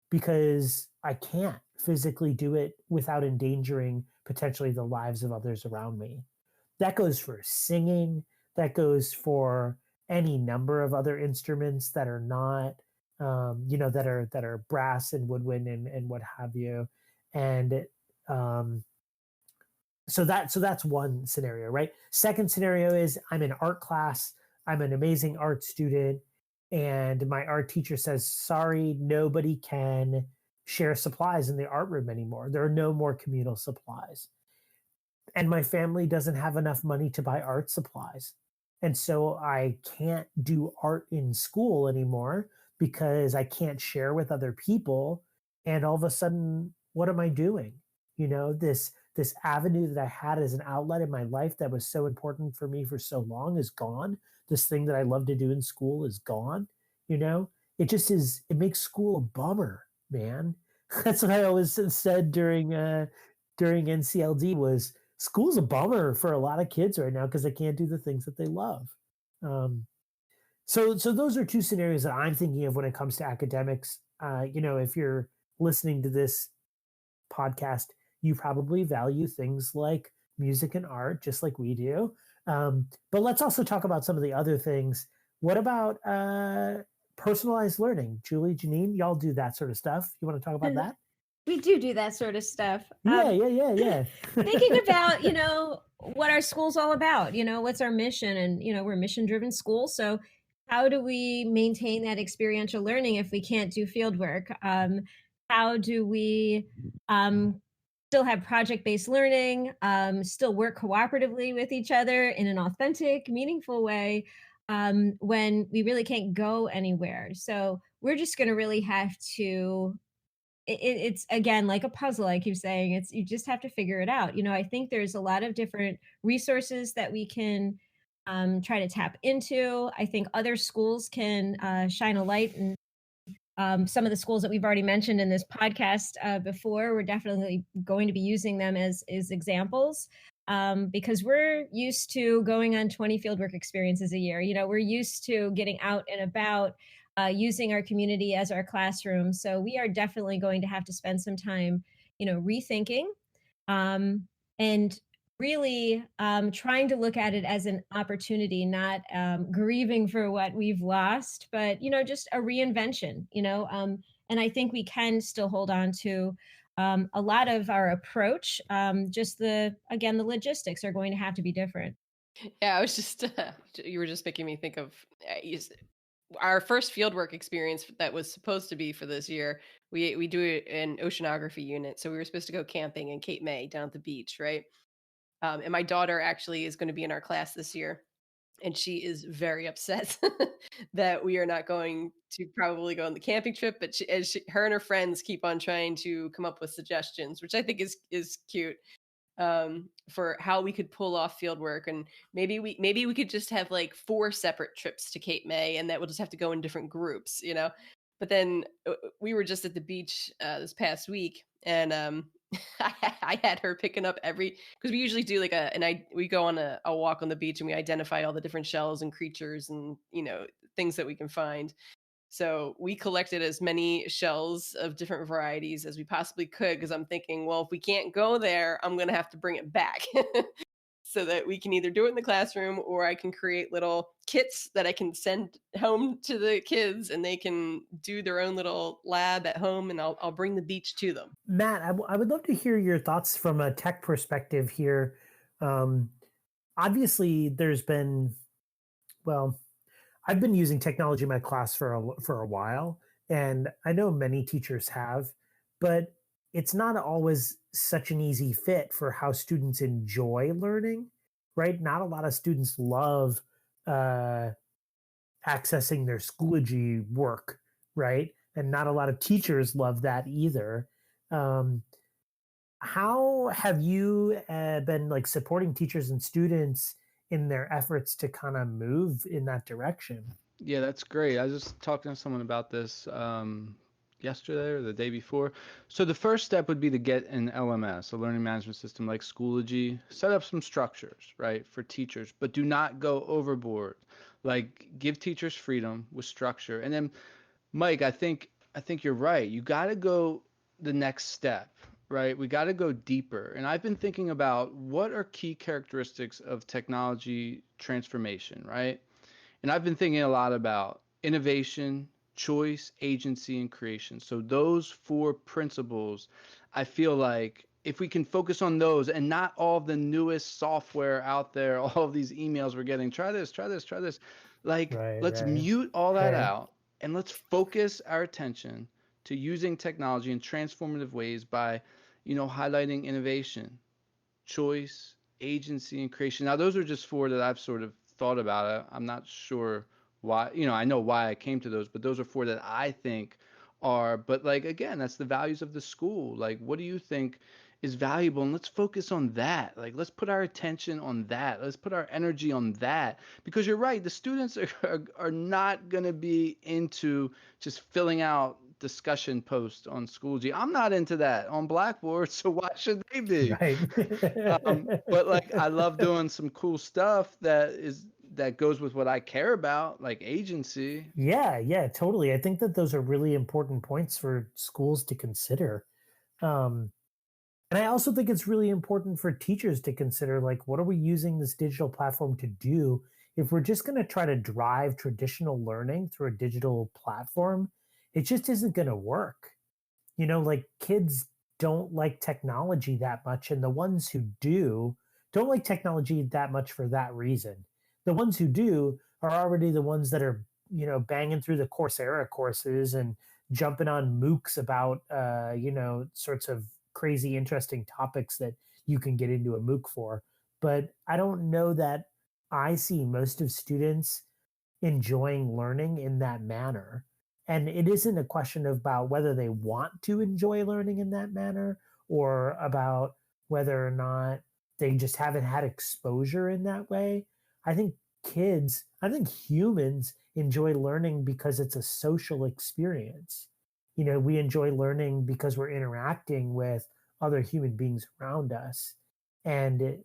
because I can't physically do it without endangering potentially the lives of others around me. That goes for singing, that goes for any number of other instruments that are not that are brass and woodwind and what have you. And um so that's one scenario, right? Second scenario is I'm in art class, I'm an amazing art student, and my art teacher says, sorry, nobody can share supplies in the art room anymore. There are no more communal supplies. And my family doesn't have enough money to buy art supplies. And so I can't do art in school anymore because I can't share with other people. And all of a sudden, what am I doing? This avenue that I had as an outlet in my life that was so important for me for so long is gone. This thing that I love to do in school is gone. It just is. It makes school a bummer, man. That's what I always said during NCLD was school's a bummer for a lot of kids right now because they can't do the things that they love. Um, so those are two scenarios that I'm thinking of when it comes to academics. If you're listening to this podcast, you probably value things like music and art, just like we do. But let's also talk about some of the other things. What about personalized learning? Julie, Janine, y'all do that sort of stuff. You want to talk about that? We do that sort of stuff. Yeah. Thinking about, what our school's all about, what's our mission? And, we're a mission-driven school. So how do we maintain that experiential learning if we can't do field work? How do we still have project-based learning, still work cooperatively with each other in an authentic, meaningful way when we really can't go anywhere? So we're just going to really have to it's again like a puzzle. I keep saying it's you just have to figure it out. I think there's a lot of different resources that we can try to tap into. I think other schools can shine a light, and some of the schools that we've already mentioned in this podcast before, we're definitely going to be using them as examples. because we're used to going on 20 fieldwork experiences a year. We're used to getting out and about, using our community as our classroom. So we are definitely going to have to spend some time, rethinking, and really trying to look at it as an opportunity, not grieving for what we've lost, but just a reinvention. And I think we can still hold on to a lot of our approach. Just the logistics are going to have to be different. Yeah, I was just you were just making me think of our first fieldwork experience that was supposed to be for this year. We do an oceanography unit, so we were supposed to go camping in Cape May down at the beach, right? And my daughter actually is going to be in our class this year, and she is very upset that we are not going to probably go on the camping trip. But her and her friends keep on trying to come up with suggestions, which I think is cute, for how we could pull off field work. And maybe we could just have like 4 separate trips to Cape May, and that we'll just have to go in different groups. But then we were just at the beach this past week, and I had her picking up because we usually do like we go on a walk on the beach, and we identify all the different shells and creatures and things that we can find. So we collected as many shells of different varieties as we possibly could, because I'm thinking, well, if we can't go there, I'm going to have to bring it back so that we can either do it in the classroom, or I can create little kits that I can send home to the kids, and they can do their own little lab at home, and I'll bring the beach to them. Matt, I would love to hear your thoughts from a tech perspective here. Obviously, there's been, well, I've been using technology in my class for a while, and I know many teachers have, but it's not always such an easy fit for how students enjoy learning, right? Not a lot of students love accessing their Schoology work, right? And not a lot of teachers love that either. How have you been like supporting teachers and students in their efforts to kind of move in that direction? Yeah, that's great. I was just talking to someone about this yesterday or the day before. So the first step would be to get an LMS, a learning management system like Schoology, set up some structures, right, for teachers, but do not go overboard. Like give teachers freedom with structure. And then Mike, I think you're right. You got to go the next step, right? We got to go deeper. And I've been thinking about what are key characteristics of technology transformation, right? And I've been thinking a lot about innovation, choice, agency, and creation. So those 4 principles, I feel like if we can focus on those and not all the newest software out there, all of these emails we're getting, try this, like let's mute all that out, and let's focus our attention to using technology in transformative ways by, highlighting innovation, choice, agency, and creation. Now, those are just 4 that I've sort of thought about it. I'm not sure why, I know why I came to those, but those are 4 that I think are, but like, again, that's the values of the school. Like, what do you think is valuable? And let's focus on that. Like, let's put our attention on that. Let's put our energy on that, because you're right. The students are not going to be into just filling out discussion posts on Schoology. I'm not into that on Blackboard, so why should they be? Right. But like, I love doing some cool stuff that goes with what I care about, like agency. Yeah, totally. I think that those are really important points for schools to consider. And I also think it's really important for teachers to consider, like, what are we using this digital platform to do? If we're just going to try to drive traditional learning through a digital platform, it just isn't going to work. Like kids don't like technology that much. And the ones who do don't like technology that much for that reason. The ones who do are already the ones that are, banging through the Coursera courses and jumping on MOOCs about, sorts of crazy, interesting topics that you can get into a MOOC for. But I don't know that I see most of students enjoying learning in that manner. And it isn't a question about whether they want to enjoy learning in that manner, or about whether or not they just haven't had exposure in that way. I think humans enjoy learning because it's a social experience. We enjoy learning because we're interacting with other human beings around us. And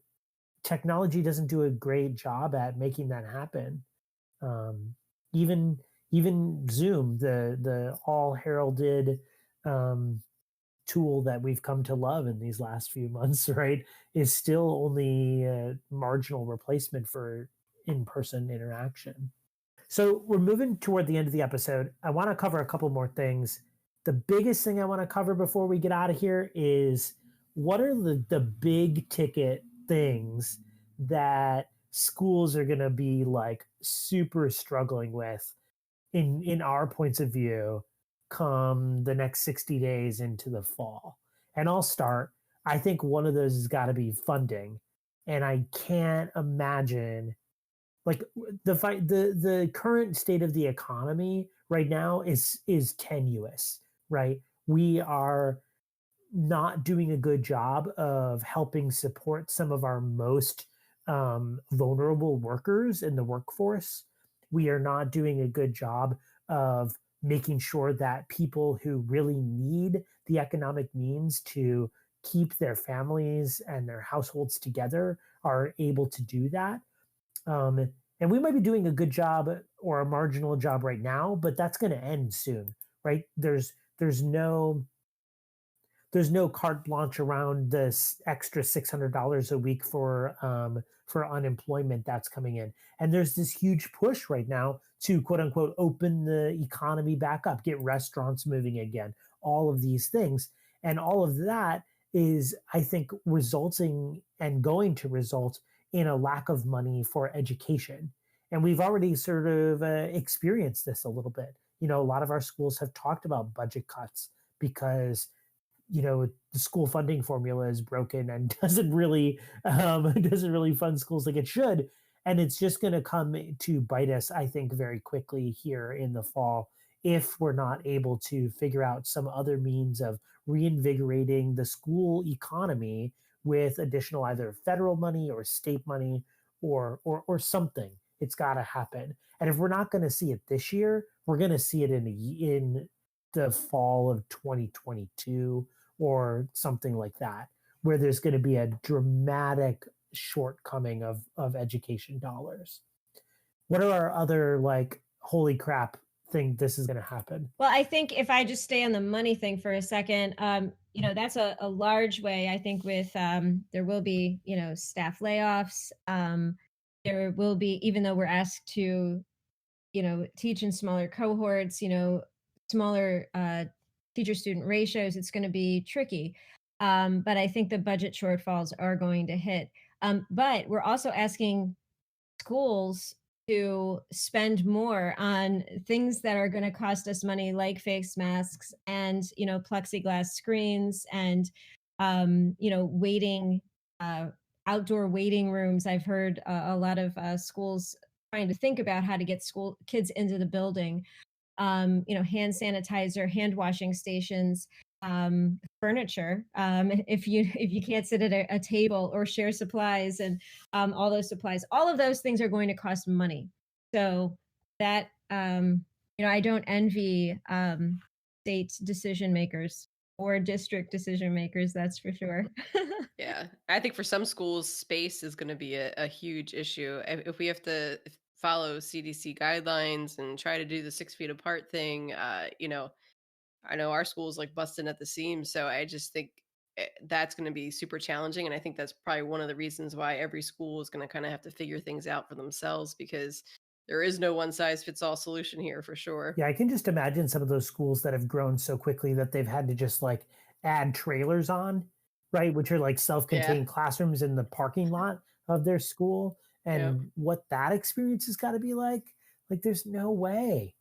technology doesn't do a great job at making that happen. Um, even Zoom, the all heralded um, tool that we've come to love in these last few months, right, is still only a marginal replacement for in-person interaction. So we're moving toward the end of the episode. I want to cover a couple more things. The biggest thing I want to cover before we get out of here is what are the big ticket things that schools are going to be like super struggling with in our points of view come the next 60 days into the fall. And I'll start. I think one of those has got to be funding. And I can't imagine like the current state of the economy right now is tenuous, right? We are not doing a good job of helping support some of our most vulnerable workers in the workforce. We are not doing a good job of making sure that people who really need the economic means to keep their families and their households together are able to do that. And we might be doing a good job or a marginal job right now, but that's going to end soon, right? There's no carte blanche around this extra $600 a week for unemployment that's coming in, and there's this huge push right now to quote unquote open the economy back up, get restaurants moving again, all of these things, and all of that is, I think, resulting and going to result in a lack of money for education. And we've already sort of experienced this a little bit. You know, a lot of our schools have talked about budget cuts because the school funding formula is broken and doesn't really fund schools like it should, and it's just going to come to bite us, I think, very quickly here in the fall if we're not able to figure out some other means of reinvigorating the school economy with additional either federal money or state money or something. It's got to happen, and if we're not going to see it this year, we're going to see it in the fall of 2022 or something like that, where there's going to be a dramatic shortcoming of education dollars. What are our other like, holy crap, think this is going to happen? Well, I think if I just stay on the money thing for a second, that's a large way. I think with there will be, staff layoffs. There will be, even though we're asked to, teach in smaller cohorts, smaller teacher-student ratios, it's going to be tricky. But I think the budget shortfalls are going to hit. But we're also asking schools to spend more on things that are going to cost us money, like face masks and, plexiglass screens and, waiting, outdoor waiting rooms. I've heard a lot of schools trying to think about how to get school kids into the building. Hand sanitizer, hand washing stations, furniture. If you can't sit at a table or share supplies and all those supplies, all of those things are going to cost money. So that I don't envy state decision makers or district decision makers. That's for sure. Yeah, I think for some schools, space is going to be a huge issue. If we have to follow CDC guidelines and try to do the 6 feet apart thing, I know our school's like busting at the seams. So I just think that's going to be super challenging. And I think that's probably one of the reasons why every school is going to kind of have to figure things out for themselves, because there is no one size fits all solution here for sure. Yeah, I can just imagine some of those schools that have grown so quickly that they've had to just like add trailers on, right? Which are like self-contained classrooms in the parking lot of their school. And what that experience has got to be like there's no way.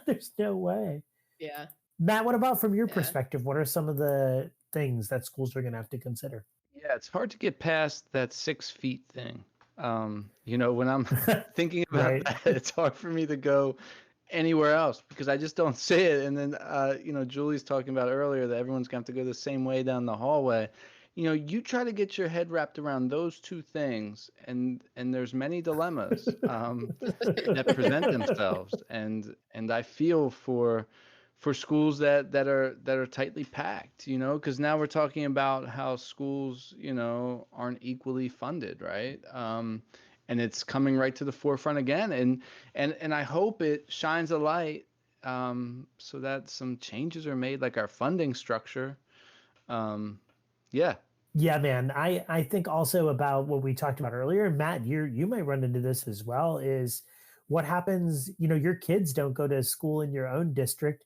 There's no way. Yeah. Matt, what about from your perspective? What are some of the things that schools are going to have to consider? Yeah, it's hard to get past that 6 feet thing. When I'm thinking about that, it's hard for me to go anywhere else because I just don't see it. And then, Julie's talking about earlier that everyone's going to have to go the same way down the hallway. You try to get your head wrapped around those two things, and there's many dilemmas that present themselves. And I feel for for schools that are tightly packed, because now we're talking about how schools, aren't equally funded, right? And it's coming right to the forefront again, and I hope it shines a light, so that some changes are made, like our funding structure. Yeah. Yeah, man. I think also about what we talked about earlier. Matt, you might run into this as well, is what happens, your kids don't go to school in your own district.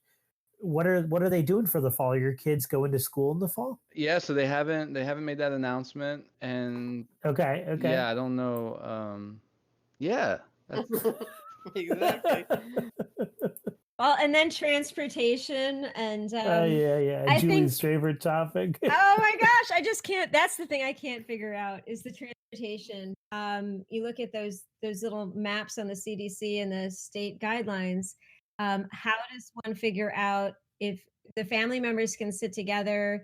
What are they doing for the fall? Are your kids going to school in the fall? Yeah, so they haven't made that announcement, and Okay. yeah, I don't know. Yeah, Exactly. Well, and then transportation and yeah. I Julie's think favorite topic. oh my gosh, I just can't. That's the thing I can't figure out is the transportation. You look at those little maps on the CDC and the state guidelines. How does one figure out if the family members can sit together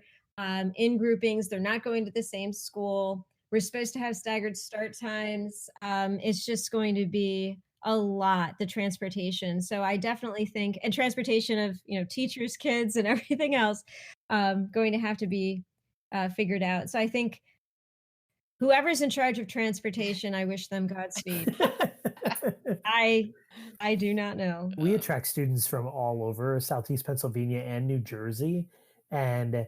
in groupings? They're not going to the same school. We're supposed to have staggered start times. It's just going to be a lot, the transportation. So I definitely think, and transportation of teachers, kids, and everything else, going to have to be figured out. So I think whoever's in charge of transportation, I wish them Godspeed. I do not know. We attract students from all over Southeast Pennsylvania and New Jersey, and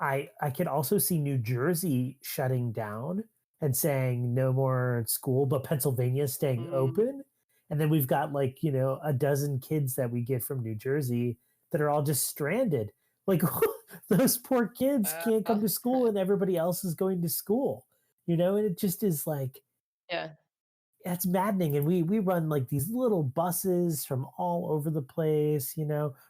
I could also see New Jersey shutting down and saying no more school, but Pennsylvania staying open. And then we've got a dozen kids that we get from New Jersey that are all just stranded. Like those poor kids can't come to school and everybody else is going to school, and it just is like, Yeah. that's maddening. And we run like these little buses from all over the place,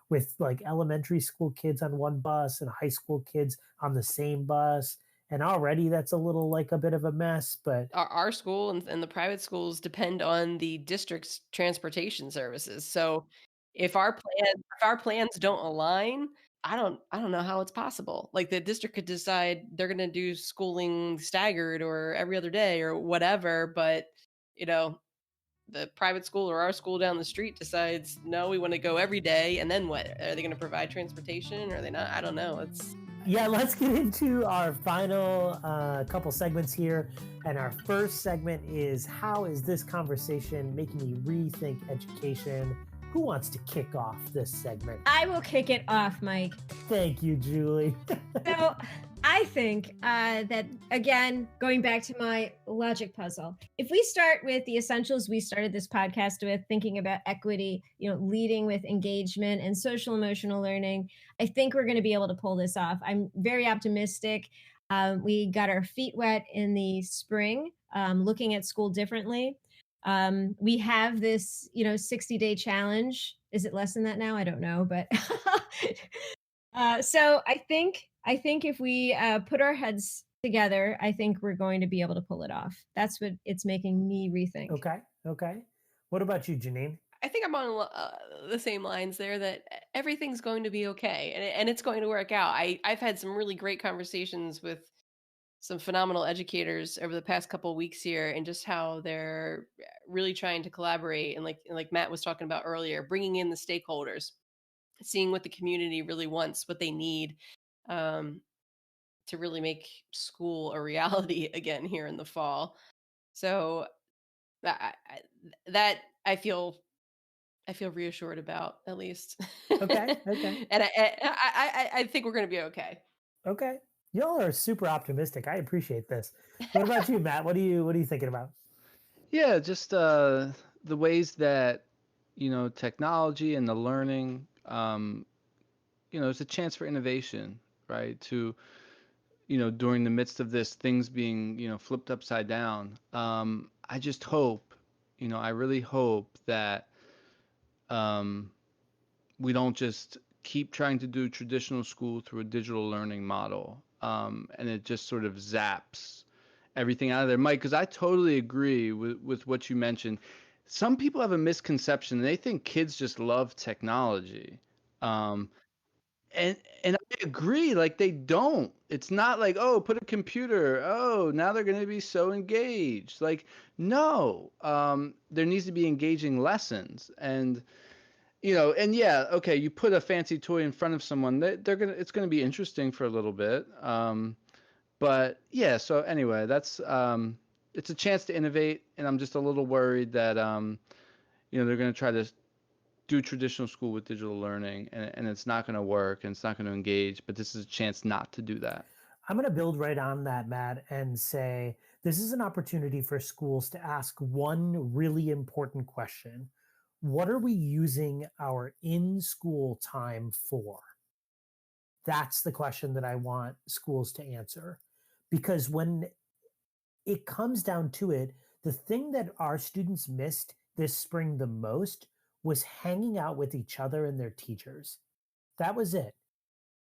with like elementary school kids on one bus and high school kids on the same bus. And already that's a little like a bit of a mess, but Our school and the private schools depend on the district's transportation services. So if our plans don't align, I don't know how it's possible. Like the district could decide they're going to do schooling staggered or every other day or whatever, but the private school or our school down the street decides no, we want to go every day, and then what? Are they going to provide transportation? Or are they not? I don't know. Yeah, let's get into our final couple segments here. And our first segment is, how is this conversation making me rethink education? Who wants to kick off this segment? I will kick it off, Mike. Thank you, Julie. So I think that, again, going back to my logic puzzle, if we start with the essentials we started this podcast with, thinking about equity, leading with engagement and social emotional learning, I think we're going to be able to pull this off. I'm very optimistic. We got our feet wet in the spring, looking at school differently. We have this, 60-day challenge. Is it less than that now? I don't know, but so I think if we put our heads together, I think we're going to be able to pull it off. That's what it's making me rethink. Okay. What about you, Janine? I think I'm on the same lines there, that everything's going to be okay and it's going to work out. I've had some really great conversations with some phenomenal educators over the past couple of weeks here, and just how they're really trying to collaborate. And like Matt was talking about earlier, bringing in the stakeholders, seeing what the community really wants, what they need, to really make school a reality again here in the fall. So that I feel reassured about, at least. Okay. And I think we're going to be okay. Okay. Y'all are super optimistic. I appreciate this. What about you, Matt? What are you thinking about? Yeah, just the ways that technology and the learning, it's a chance for innovation, right? To during the midst of this, things being flipped upside down. I just hope, I really hope that we don't just keep trying to do traditional school through a digital learning model, and it just sort of zaps everything out of there. Mike, because I totally agree with what you mentioned. Some people have a misconception. They think kids just love technology. And I agree, like they don't. It's not like, oh, put a computer. Oh, now they're going to be so engaged. Like, no, there needs to be engaging lessons. And And yeah, okay, you put a fancy toy in front of someone, it's gonna be interesting for a little bit. But yeah, so anyway, that's it's a chance to innovate, and I'm just a little worried that they're gonna try to do traditional school with digital learning, and it's not gonna work, and it's not gonna engage. But this is a chance not to do that. I'm going to build right on that, Matt, and say this is an opportunity for schools to ask one really important question. What are we using our in-school time for? That's the question that I want schools to answer. Because when it comes down to it, the thing that our students missed this spring the most was hanging out with each other and their teachers. That was it.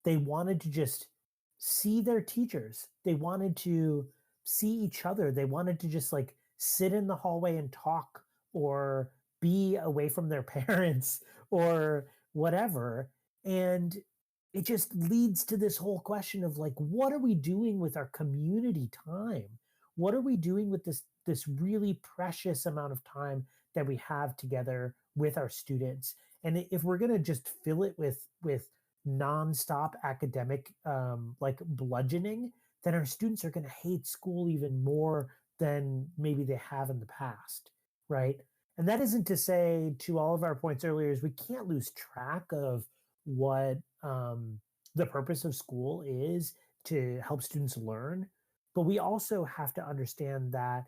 They wanted to just see their teachers. They wanted to see each other. They wanted to just like sit in the hallway and talk or be away from their parents or whatever. And it just leads to this whole question of like, what are we doing with our community time? What are we doing with this really precious amount of time that we have together with our students? And if we're going to just fill it with nonstop academic like bludgeoning, then our students are going to hate school even more than maybe they have in the past, right? And that isn't to say, to all of our points earlier, is we can't lose track of what the purpose of school is, to help students learn, but we also have to understand that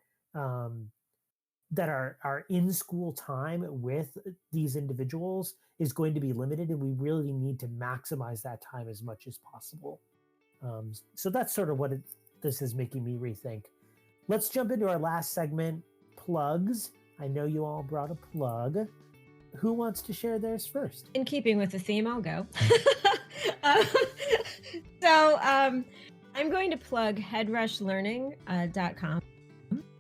that our in-school time with these individuals is going to be limited, and we really need to maximize that time as much as possible. So that's sort of what this is making me rethink. Let's jump into our last segment, plugs. I know you all brought a plug. Who wants to share theirs first? In keeping with the theme, I'll go. So I'm going to plug headrushlearning.com.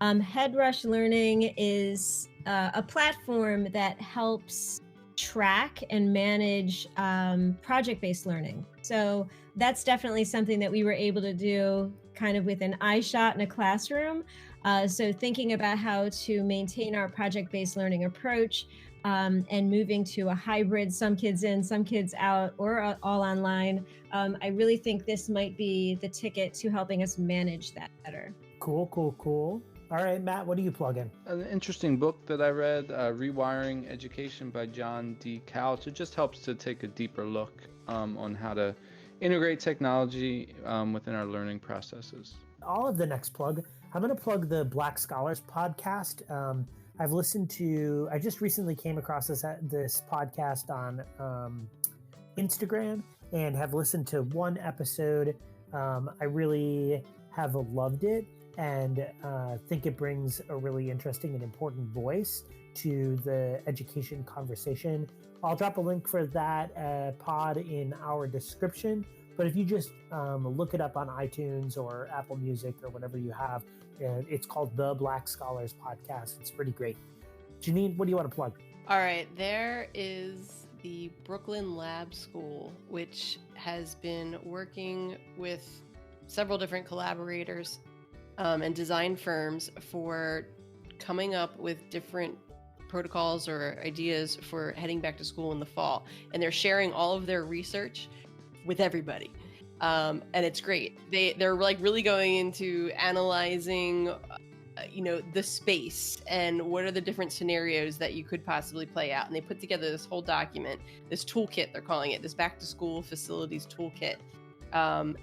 Headrush Learning is a platform that helps track and manage project-based learning. So that's definitely something that we were able to do kind of with an eye shot in a classroom. So thinking about how to maintain our project-based learning approach and moving to a hybrid, some kids in, some kids out, or all online. I really think this might be the ticket to helping us manage that better. Cool. All right, Matt, what are you plugging? An interesting book that I read, Rewiring Education by John D. Couch. It just helps to take a deeper look on how to integrate technology within our learning processes. All of the next plug, I'm going to plug the Black Scholars podcast. I just recently came across this podcast on Instagram and have listened to one episode. I really have loved it, and think it brings a really interesting and important voice to the education conversation. I'll drop a link for that pod in our description, but if you just look it up on iTunes or Apple Music or whatever you have, it's called the Black Scholars Podcast. It's pretty great. Janine, what do you want to plug? All right, there is the Brooklyn Lab School, which has been working with several different collaborators and design firms for coming up with different protocols or ideas for heading back to school in the fall. And they're sharing all of their research with everybody. And it's great. They're like really going into analyzing, the space and what are the different scenarios that you could possibly play out. And they put together this whole document, this toolkit, they're calling it, this back to school facilities toolkit. And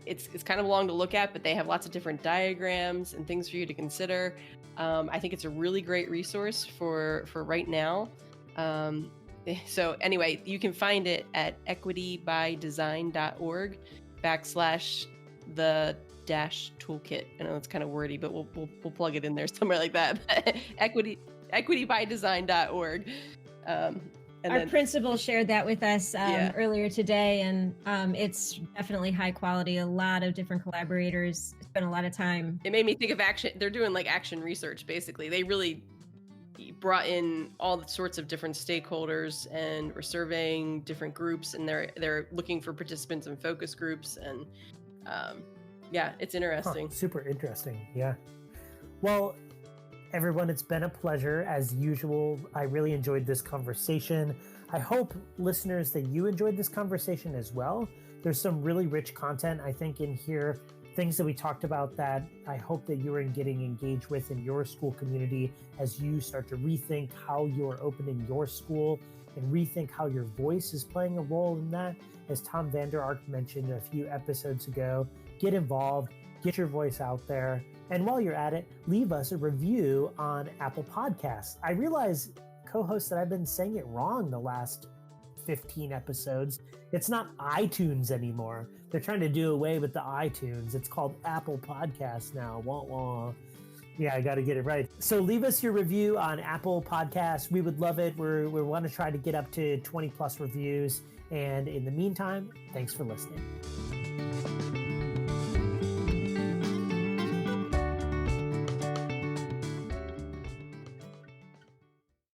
it's kind of long to look at, but they have lots of different diagrams and things for you to consider. I think it's a really great resource for right now. So anyway, you can find it at equitybydesign.org/the-toolkit. I know it's kind of wordy, but we'll plug it in there somewhere like that. equitybydesign.org. Our principal shared that with us earlier today, and it's definitely high quality. A lot of different collaborators spent a lot of time. It made me think of action. They're doing like action research, basically. They really brought in all sorts of different stakeholders and were surveying different groups, and they're looking for participants in focus groups, and it's interesting. Super interesting. Yeah. Well, Everyone, it's been a pleasure as usual. I really enjoyed this conversation. I hope listeners that you enjoyed this conversation as well. There's some really rich content, I think, in here, things that we talked about that I hope that you're getting engaged with in your school community as you start to rethink how you're opening your school and rethink how your voice is playing a role in that. As Tom Vander Ark mentioned a few episodes ago, get involved, get your voice out there. And while you're at it, leave us a review on Apple Podcasts. I realize, co-host, that I've been saying it wrong the last 15 episodes. It's not iTunes anymore. They're trying to do away with the iTunes. It's called Apple Podcasts now. Wah, wah. Yeah, I got to get it right. So leave us your review on Apple Podcasts. We would love it. We want to try to get up to 20 plus reviews. And in the meantime, thanks for listening.